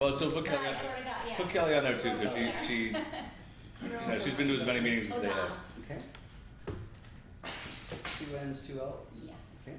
Well, so put Kelly, I sort of got, yeah. put Kelly on there too, because Okay. she she's been to as many meetings as they have. Okay. 2 N's, 2 L's? Yes. Okay.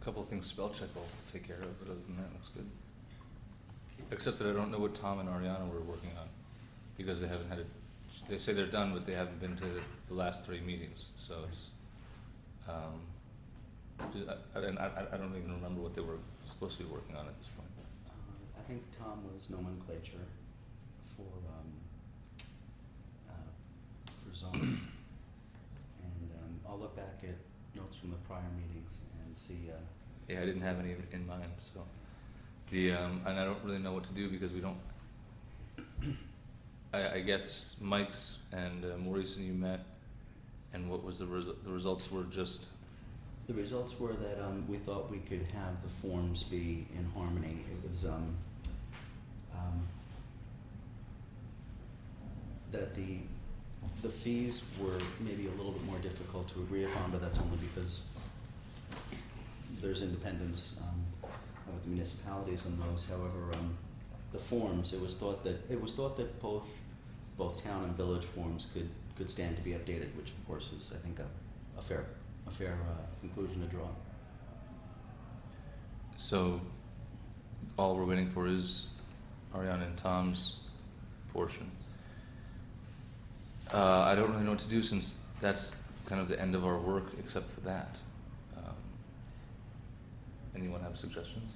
A couple of things spell check will take care of, but other than that, looks good. Except that I don't know what Tom and Ariana were working on, because they haven't had it. They say they're done, but they haven't been to the last 3 meetings. So it's, I don't even remember what they were supposed to be working on at this point. I think Tom was nomenclature for zoning. And I'll look back at notes from the prior meetings and see. Yeah, I didn't have any in mind, so and I don't really know what to do because we don't. I guess Mike's and Maurice and you met, and what was the results were just. The results were that we thought we could have the forms be in harmony. It was that the fees were maybe a little bit more difficult to agree upon, but that's only because there's independence with the municipalities on those. However, the forms, it was thought that both town and village forms could stand to be updated, which of course is, I think, a fair conclusion to draw. So, all we're waiting for is Ariana and Tom's portion. I don't really know what to do since that's kind of the end of our work, except for that. Anyone have suggestions?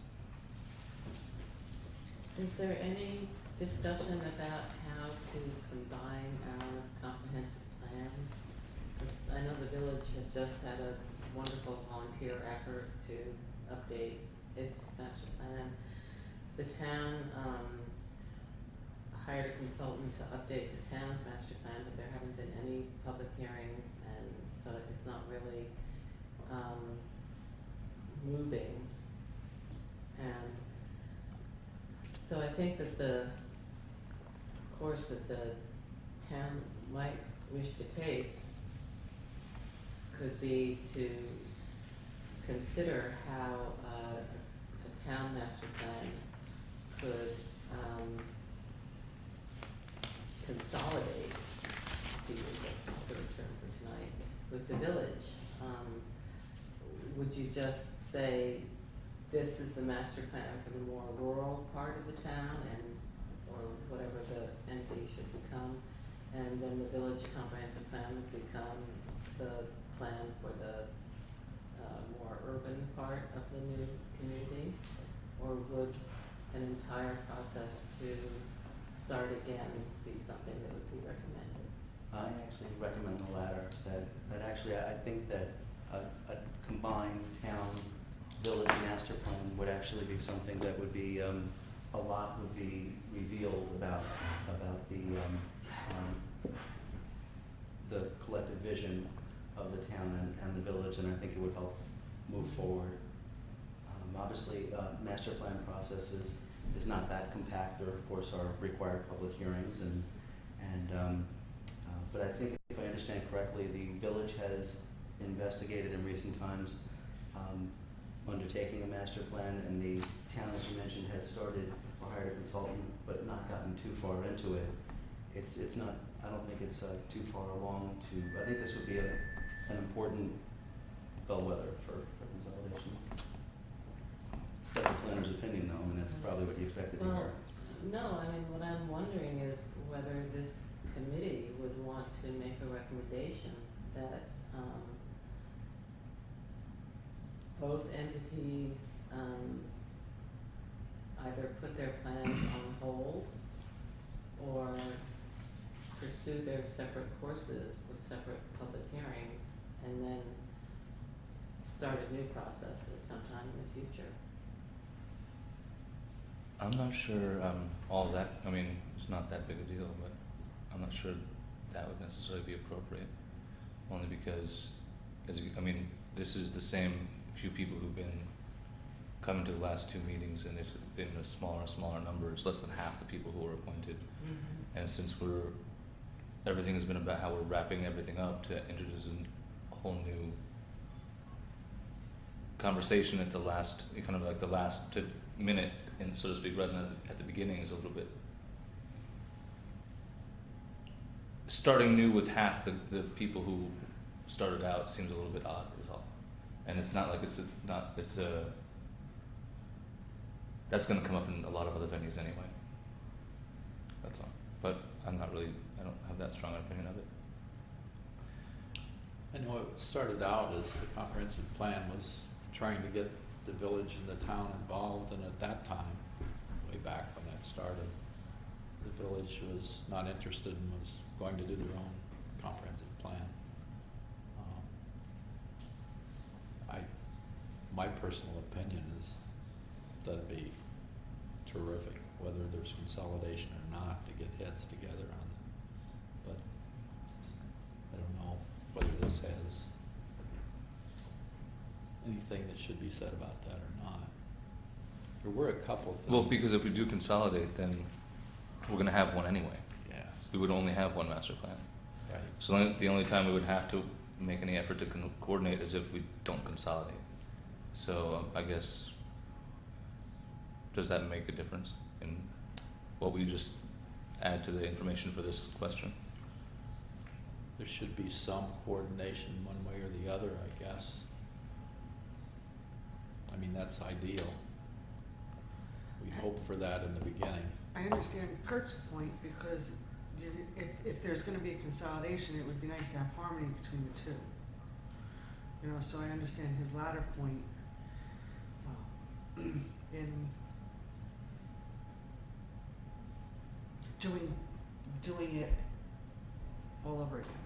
Is there any discussion about how to combine our comprehensive plans? 'Cause I know the village has just had a wonderful volunteer effort to update its master plan. The town hired a consultant to update the town's master plan, but there haven't been any public hearings, and so it's not really moving. And so I think that the course that the town might wish to take could be to consider how a town master plan could consolidate, to use a good term for tonight, with the village. Would you just say this is the master plan for the more rural part of the town, and or whatever the entity should become, and then the village comprehensive plan would become the plan for the more urban part of the new community? Or would an entire process to start again be something that would be recommended? I actually recommend the latter. That actually, I think that a combined town-village master plan would actually be something that would be a lot would be revealed about the collective vision of the town and the village, and I think it would help move forward. Obviously, master plan process is not that compact. There, of course, are required public hearings, and but I think if I understand correctly, the village has investigated in recent times undertaking a master plan, and the town, as you mentioned, had started or hired a consultant, but not gotten too far into it. It's not, I don't think it's too far along to, I think this would be an important bellwether for consolidation. That's the planner's opinion though, and that's probably what you expected to hear. No, I mean, what I'm wondering is whether this committee would want to make a recommendation that, both entities, either put their plans on hold or pursue their separate courses with separate public hearings and then start a new process at some time in the future. I'm not sure all that, I mean, it's not that big a deal, but I'm not sure that would necessarily be appropriate. Only because, this is the same few people who've been coming to the last two meetings, and it's been a smaller and smaller number. It's less than half the people who were appointed. Mm-hmm. And since everything has been about how we're wrapping everything up, to introduce a whole new conversation at the last, kind of like the last minute, and so to speak, rather than at the beginning, is a little bit starting new with half the people who started out seems a little bit odd, is all. And it's not like that's going to come up in a lot of other venues anyway. That's all. But I don't have that strong opinion of it. I know it started out as the comprehensive plan was trying to get the village and the town involved, and at that time, way back when that started, the village was not interested and was going to do their own comprehensive plan. My personal opinion is that'd be terrific, whether there's consolidation or not, to get heads together on it. But I don't know whether this has anything that should be said about that or not. There were a couple things. Well, because if we do consolidate, then we're going to have one anyway. Yeah. We would only have one master plan. Right. So the only time we would have to make any effort to coordinate is if we don't consolidate. So I guess, does that make a difference in what we just add to the information for this question? There should be some coordination one way or the other, I guess. I mean, that's ideal. We hope for that in the beginning. I understand Kurt's point, because if there's going to be a consolidation, it would be nice to have harmony between the two. So I understand his latter point in doing it all over again.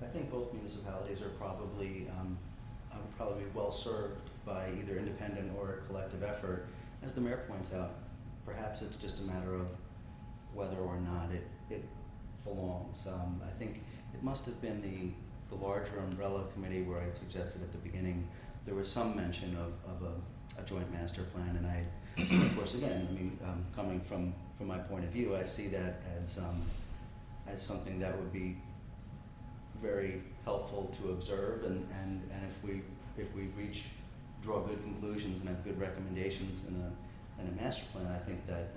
I think both municipalities are probably be well served by either independent or collective effort. As the mayor points out, perhaps it's just a matter of whether or not it belongs. I think it must have been the larger umbrella committee where I suggested at the beginning there was some mention of a joint master plan, and of course, again, coming from my point of view, I see that as something that would be very helpful to observe, and if we draw good conclusions and have good recommendations in a master plan, I think that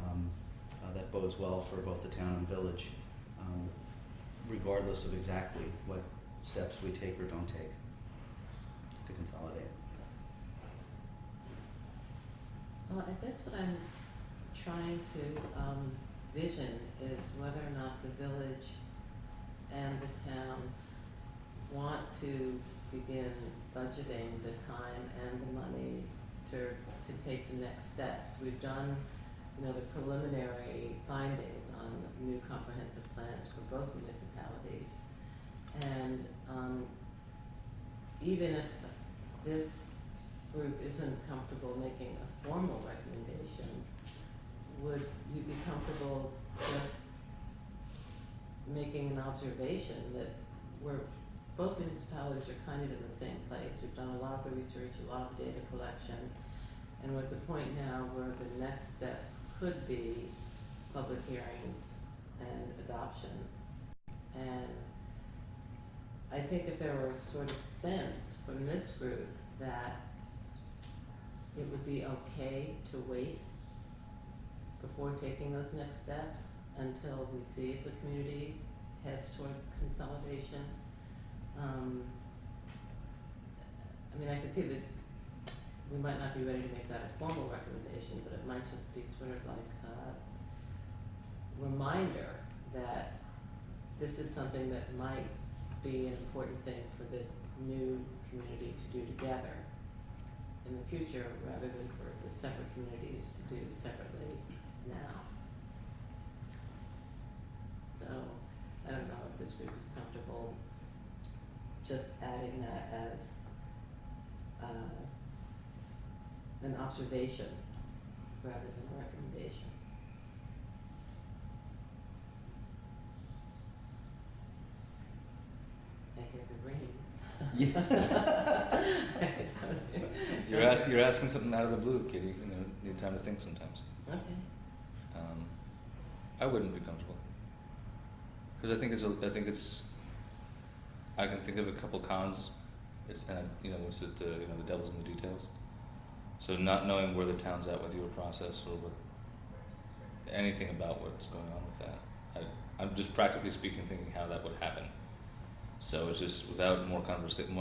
that bodes well for both the town and village, regardless of exactly what steps we take or don't take to consolidate. Well, I guess what I'm trying to vision is whether or not the village and the town want to begin budgeting the time and the money to take the next steps. We've done, the preliminary findings on new comprehensive plans for both municipalities. And even if this group isn't comfortable making a formal recommendation, would you be comfortable just making an observation that both municipalities are kind of in the same place? We've done a lot of the research, a lot of data collection, and we're at the point now where the next steps could be public hearings and adoption adoption. And I think if there were a sort of sense from this group that it would be okay to wait before taking those next steps until we see if the community heads towards consolidation. I mean, I could see that we might not be ready to make that a formal recommendation, but it might just be sort of like a reminder that this is something that might be an important thing for the new community to do together in the future, rather than for the separate communities to do separately now. So, I don't know if this group is comfortable just adding that as an observation rather than a recommendation. I hear the rain. You're asking something out of the blue, Kitty. You know, need time to think sometimes. Okay. I wouldn't be comfortable because I think I can think of a couple cons. It's the devil's in the details. So not knowing where the town's at with your process or with anything about what's going on with that, I'm just practically speaking thinking how that would happen. So it's just without more conversation,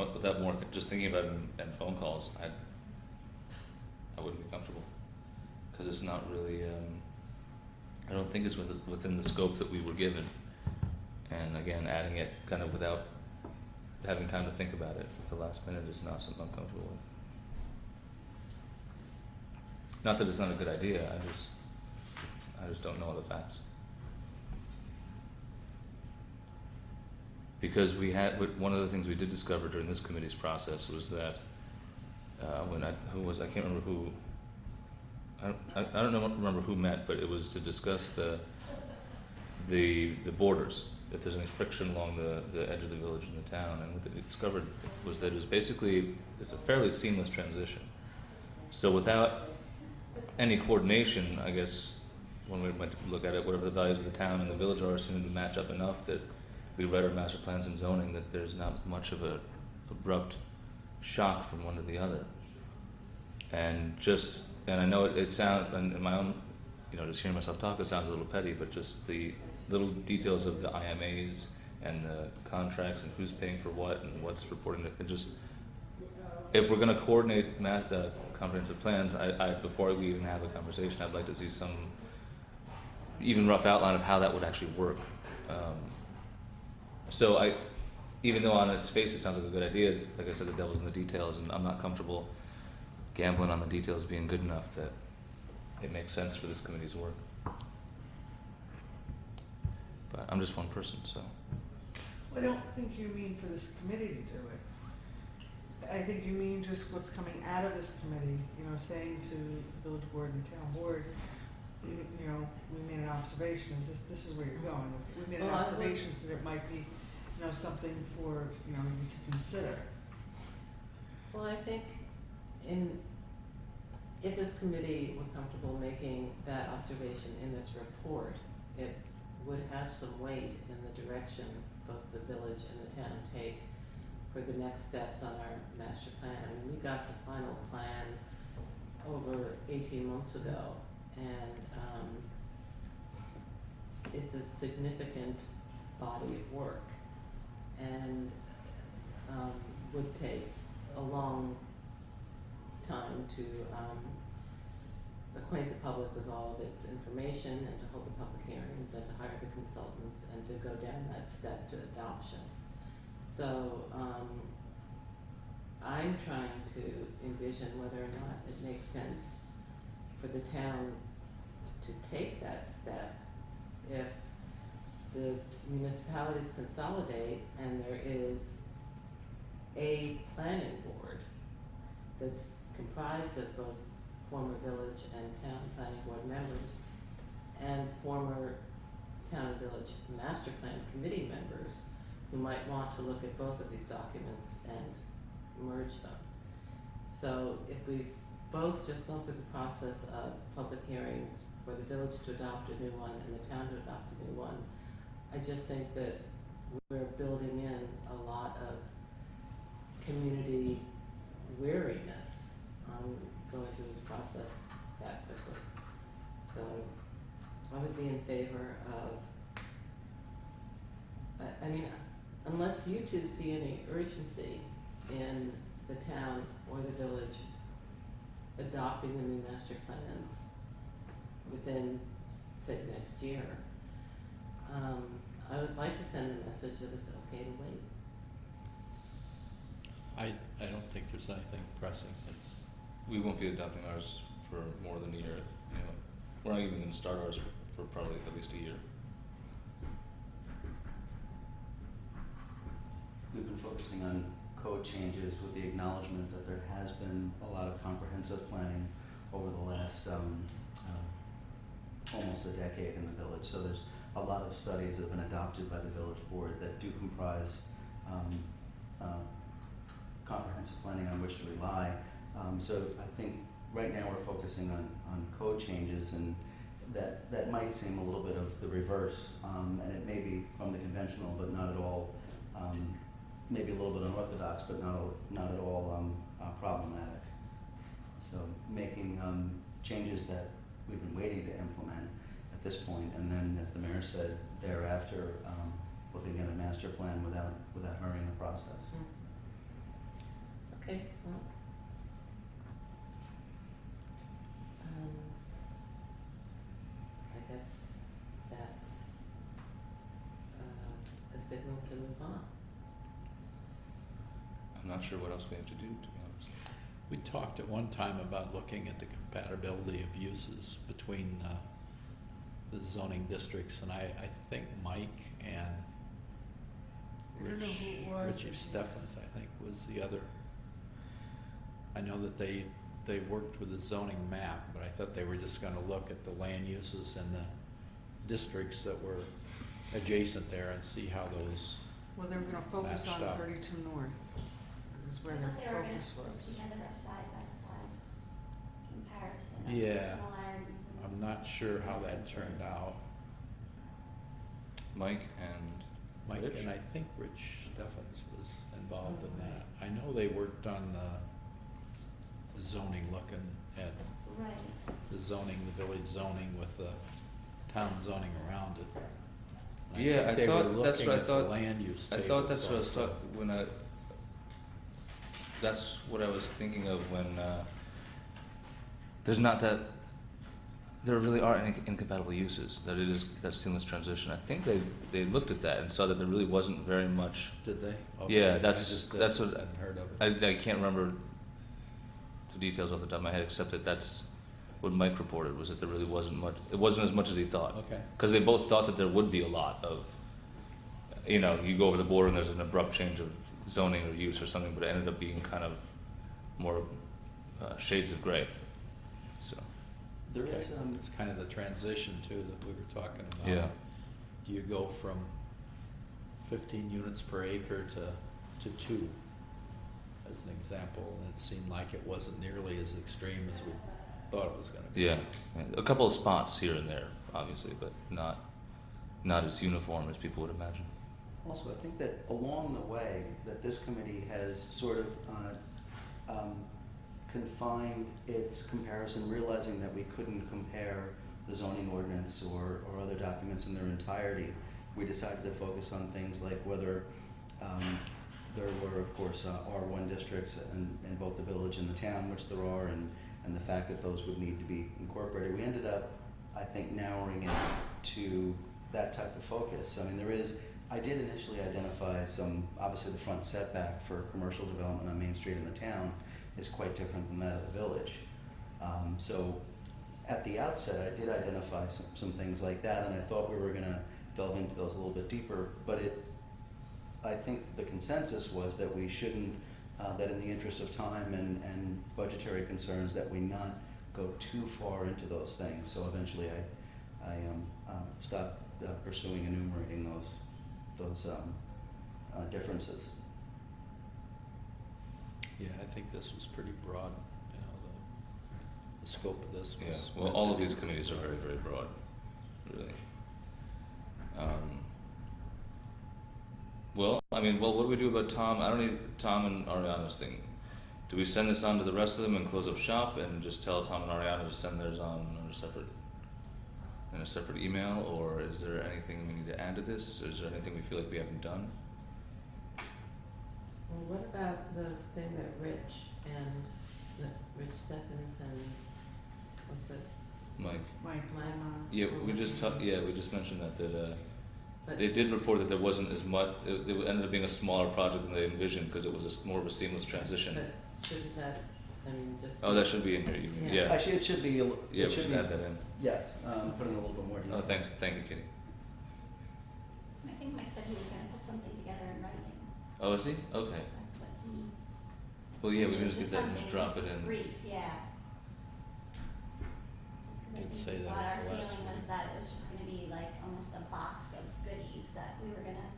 just thinking about it and phone calls, I wouldn't be comfortable because it's not really. I don't think it's within the scope that we were given, and again, adding it kind of without having time to think about it at the last minute is not something I'm comfortable with. Not that it's not a good idea. I just don't know all the facts. Because one of the things we did discover during this committee's process was that I can't remember who. I don't remember who met, but it was to discuss the borders. If there's any friction along the edge of the village and the town, and what they discovered was that it's a fairly seamless transition. So without any coordination, I guess when we went to look at it, whatever the values of the town and the village are seem to match up enough that we read our master plans and zoning that there's not much of a abrupt shock from one to the other. And I know it sounds, and in my own, just hearing myself talk, it sounds a little petty, but just the little details of the IMAs and the contracts and who's paying for what and what's reporting to, if we're going to coordinate comprehensive plans, I before we even have a conversation, I'd like to see some even rough outline of how that would actually work. So even though on its face it sounds like a good idea, like I said, the devil's in the details, and I'm not comfortable gambling on the details being good enough that it makes sense for this committee's work. But I'm just one person, so. I don't think you mean for this committee to do it. I think you mean just what's coming out of this committee, saying to the village board and the town board, we made an observation, this is where you're going. We made an observation so there might be, something for, you to consider. Well, I think if this committee were comfortable making that observation in its report, it would have some weight in the direction both the village and the town take for the next steps on our master plan. I mean, we got the final plan over 18 months ago, and it's a significant body of work, and would take a long time to acquaint the public with all of its information and to hold the public hearings and to hire the consultants and to go down that step to adoption. So I'm trying to envision whether or not it makes sense for the town to take that step if the municipalities consolidate and there is a planning board that's comprised of both former village and town planning board members and former town and village master plan committee members who might want to look at both of these documents and merge them. So if we've both just gone through the process of public hearings for the village to adopt a new one and the town to adopt a new one, I just think that we're building in a lot of community weariness on going through this process that quickly. So I would be in favor of, I mean, unless you two see any urgency in the town or the village adopting the new master plans within, say, next year, I would like to send a message that it's okay to wait. I don't think there's anything pressing. We won't be adopting ours for more than a year, you know. We're not even gonna start ours for probably at least a year. We've been focusing on code changes with the acknowledgement that there has been a lot of comprehensive planning over the last almost a decade in the village. So there's a lot of studies that have been adopted by the village board that do comprise comprehensive planning on which to rely. So I think right now we're focusing on code changes, and that might seem a little bit of the reverse, and it may be from the conventional, but not at all, maybe a little bit unorthodox, but not at all problematic. So making changes that we've been waiting to implement at this point, and then, as the mayor said, thereafter, looking at a master plan without hurrying the process. Okay, well, I guess that's a signal to move on. I'm not sure what else we have to do, to be honest. We talked at one time about looking at the compatibility of uses between the zoning districts, and I think Mike and I don't know who it was Richie that Steffens, I think, was the other. I know that they worked with the zoning map, but I thought they were just gonna look at the land uses and the districts that were adjacent there and see how those, Well, they were gonna focus on Matched up. 32 North, is where I their thought they were gonna focus put was. together a side-by-side comparison of Yeah. similarities and I'm not sure how that turned differences. out. Mike and Mike Rich? and I think Rich Steffens was involved in that. I know they worked on the zoning, looking at Right. the zoning, the village zoning with the town zoning around it. And Yeah, think I they were thought- that's looking what I at the thought- land use I thought tables that's what I was also. talking when that's what I was thinking of when there's not that there really are any incompatible uses, that it is that seamless transition. I think they looked at that and saw that there really wasn't very much. Did they? Yeah, Okay, I that's just what hadn't heard of it. I can't remember the details off the top of my head, except that that's what Mike reported, was that there really wasn't much. It wasn't as much as he thought, Okay, because they both thought that there would be a lot of, you know, you go over the border and there's an abrupt change of zoning or use or something, but it ended up being kind of more shades of gray. So There okay. is It's kind of the transition too that we were talking about. yeah, Do you go from 15 units per acre to 2, as an example? And it seemed like it wasn't nearly as extreme as we thought it was gonna be. yeah, a couple of spots here and there, obviously, but not as uniform as people would imagine. Also, I think that along the way, that this committee has sort of confined its comparison, realizing that we couldn't compare the zoning ordinance or other documents in their entirety. We decided to focus on things like whether there were, of course, R1 districts in both the village and the town, which there are, and the fact that those would need to be incorporated. We ended up, I think, narrowing it to that type of focus. I mean, I did initially identify some, obviously the front setback for commercial development on Main Street in the town is quite different than that of the village. So at the outset, I did identify some things like that, and I thought we were gonna delve into those a little bit deeper, but I think the consensus was that we shouldn't, that in the interest of time and budgetary concerns, that we not go too far into those things. So eventually I stopped pursuing enumerating those differences. Yeah, I think this was pretty broad, you know, the scope of this Yeah, was. well, all of these committees are very, very broad, really. Well, I mean, what do we do about Tom? I don't need Tom and Ariana's thing. Do we send this on to the rest of them and close up shop and just tell Tom and Ariana to send theirs on in a separate email, or is there anything we need to add to this? Is there anything we feel like we haven't done? Well, what about the thing that Rich Steffens and, what's it, Mike. Mike, Yeah, we just mentioned that but they did report that there wasn't as much. It ended up being a smaller project than they envisioned because it was more of a seamless transition. But shouldn't that, I mean, just. Oh, that should be in here. Yeah. Yeah. Actually, it should be, Yeah, we it should should be, add that in. yes, put in a little bit more detail. Oh, thanks. Thank you, Kitty. I think Mike said he was gonna put something together in writing. Oh, is he? Okay. That's what he. Well, yeah, we can just get that and something drop it in. Brief, yeah. Just 'cause I Did think say we that thought at our the last feeling was meeting. that it was just gonna be like almost a box of goodies that we were gonna,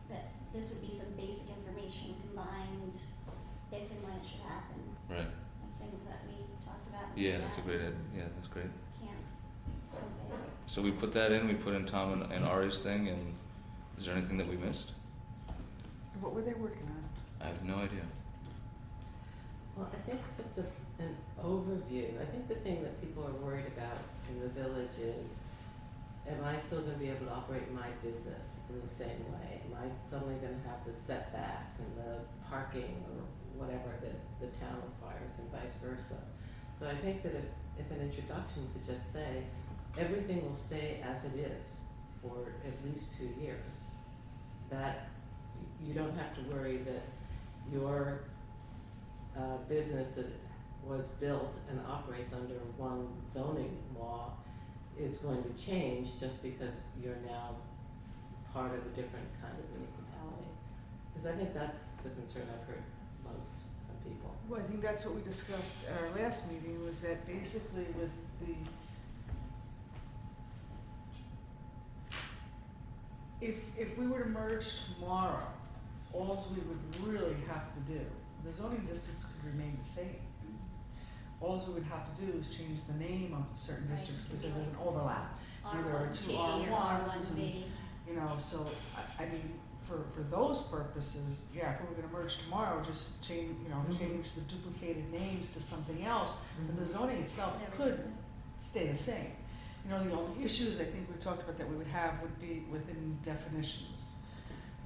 that this would be some basic information combined if and when it should happen, Right. of things that we talked about. Yeah, that's a great idea. Yeah, that's great. Can't, so big. So we put that in. We put in Tom and Ari's thing. And is there anything that we missed? What were they working on? I have no idea. Well, I think just an overview. I think the thing that people are worried about in the village is, am I still gonna be able to operate my business in the same way? Am I suddenly gonna have the setbacks and the parking or whatever that the town requires and vice versa? So I think that if an introduction could just say, everything will stay as it is for at least 2 years, that you don't have to worry that your business that was built and operates under one zoning law is going to change just because you're now part of a different kind of municipality. Because I think that's the concern I've heard most of people. Well, I think that's what we discussed at our last meeting, was that basically with the, if we were to merge tomorrow, alls we would really have to do, the zoning districts could remain the same. Alls we would have to do is change the name of certain Right, districts it could be because there's an like overlap. There are R1T two or R1s and, R1B. you know, so I mean, for those purposes, yeah, if we were gonna merge tomorrow, just change, you know, Mhm. change the duplicated names to something else, but the zoning itself Never could mind. stay the same. You know, the only issues I think we talked about that we would have would be within definitions.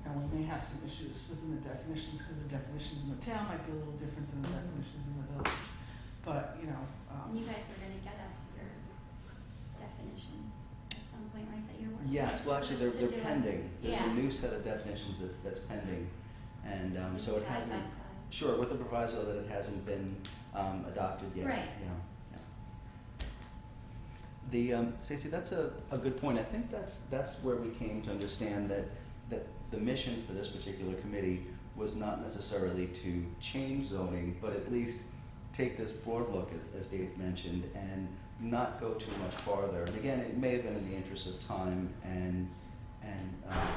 And we may have some issues within the definitions, because the definitions in the town might be a little different than the Mhm. definitions in the village. But, you know, And you guys were gonna get us your definitions at some point, right, that you're working Yes, well, actually, just to they're do it. pending. There's Yeah. a new set of definitions that's pending. And, so it Side by hasn't, side. sure, with the proviso that it hasn't been, adopted yet. Right. Yeah. Stacey, that's a good point. I think that's where we came to understand that the mission for this particular committee was not necessarily to change zoning, but at least take this broad look, as Dave mentioned, and not go too much farther. And again, it may have been in the interest of time and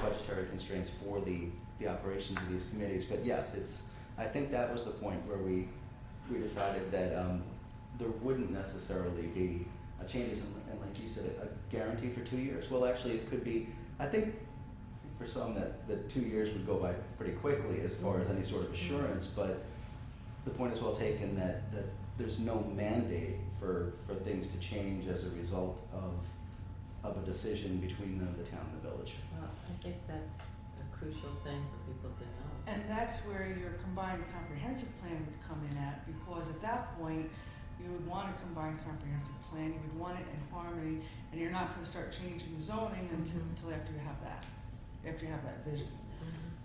budgetary constraints for the operations of these committees. But yes, I think that was the point where we decided that there wouldn't necessarily be changes, and like you said, a guarantee for 2 years. Well, actually, it could be, I think for some that 2 years would go by pretty quickly as far as any sort of assurance, but the point is well taken that there's no mandate for things to change as a result of a decision between the town and the village. Well, I think that's a crucial thing for people to know. and that's where your combined comprehensive plan would come in at, because at that point, you would want a combined comprehensive plan, you would want it in harmony, and you're not gonna start changing the zoning until, Mhm. until after you have that, vision.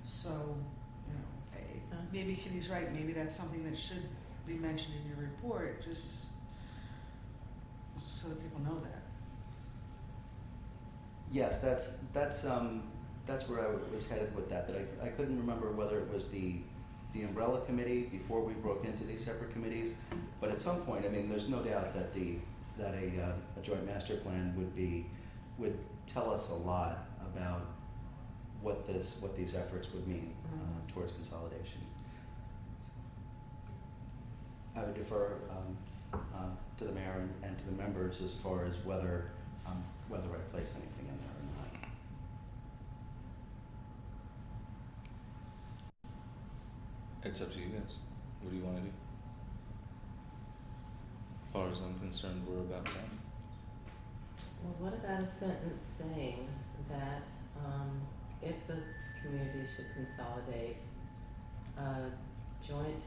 So, you know, maybe Kitty's right, maybe that's something that should be mentioned in your report, just so that people know that. Yes, that's where I was headed with that I couldn't remember whether it was the umbrella committee before we broke into these separate committees, but at some point, I mean, there's no doubt that a joint master plan would tell us a lot about what these efforts would mean towards consolidation. I would defer to the mayor and to the members as far as whether I place anything in there or not. It's up to you guys. What do you wanna do? As far as I'm concerned, we're about done. Well, what about a sentence saying that, if the community should consolidate, a joint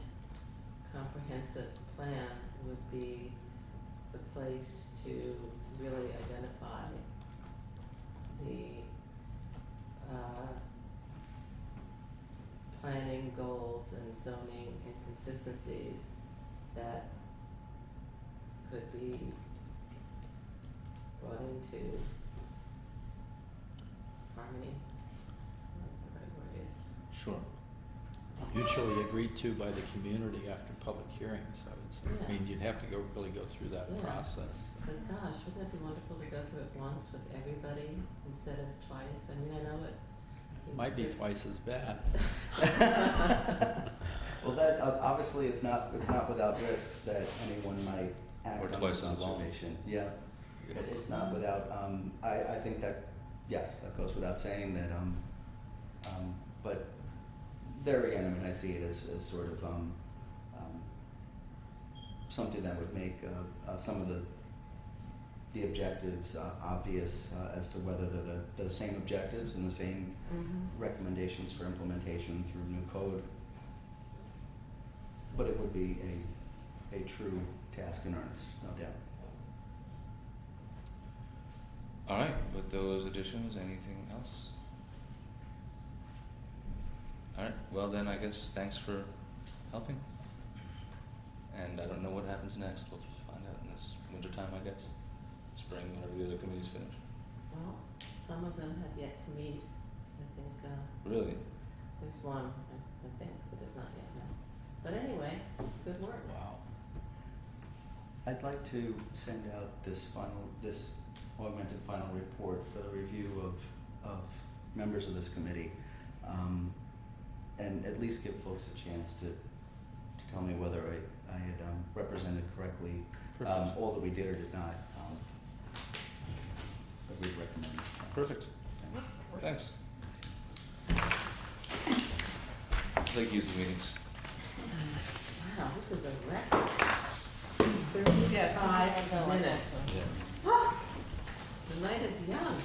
comprehensive plan would be the place to really identify the, planning goals and zoning inconsistencies that could be brought into harmony, what the right word is. Sure. Mutually agreed to by the community after public hearings, I would say. I Yeah. mean, you'd have to really go through that Yeah. process. But gosh, wouldn't it be wonderful to go through it once with everybody instead of twice? I mean, I know it. Might be twice as bad. Well, that, obviously, it's not without risks that anyone might act Or on twice this as long. observation. Yeah, it's not without, I think that, yes, that goes without saying that, but there again, I mean, I see it as sort of, something that would make, some of the objectives, obvious, as to whether they're the same objectives and the same Mm-hmm. recommendations for implementation through new code. But it would be a true task in earnest, no doubt. All right, with those additions, anything else? All right, well then, I guess thanks for helping. And I don't know what happens next. We'll just find out in this winter time, I guess. Spring, whenever the other committees finish. Well, some of them have yet to meet. I think, Really? there's one, I think, that is not yet met. But anyway, good work. Wow. I'd like to send out this augmented final report for the review of members of this committee, and at least give folks a chance to tell me whether I had represented correctly Perfect. all that we did or did not. That we'd recommend. So, Perfect. thanks. Thanks. I like using meetings. Wow, this is a record. Yes. 35 minutes. Yeah. The night is young.